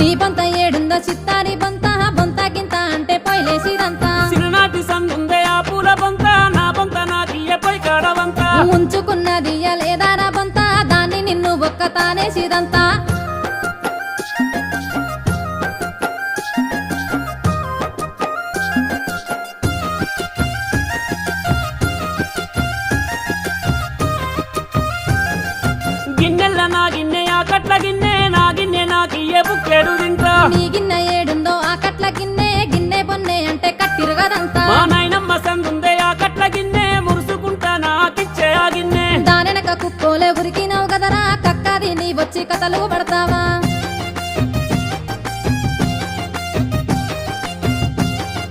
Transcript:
నీ బొంత ఏడుందో చిత్తారి బొంత బొంతకింత అంటే పొయ్యిలేసిదంతా చిన్ననాటి సందుందే ఆ పూల బొంత నా బొంత నాకియ్య పోయి కాడవంత ఉంచుకున్నది లేదారా బొంత దాన్ని నిన్ను ఒక్క తానేసిదంతా గిన్నెల నా గిన్నె ఆ కట్ల గిన్నె నా గిన్నె నాకియ్యే బుక్కేడు తింటా నీ గిన్నె ఏడుందో ఆ కట్ల గిన్నె గిన్నె బొన్నె అంటే కట్టిరుగదంతా మా నాయనమ్మ సందుందే ఆ కట్ల గిన్నె మురుసుకుంటా నాకిచ్చే ఆ గిన్నె దానెనక కుక్కోలే ఉరికినావు కదరా కక్కది నీ వచ్చి కథలు పడతావా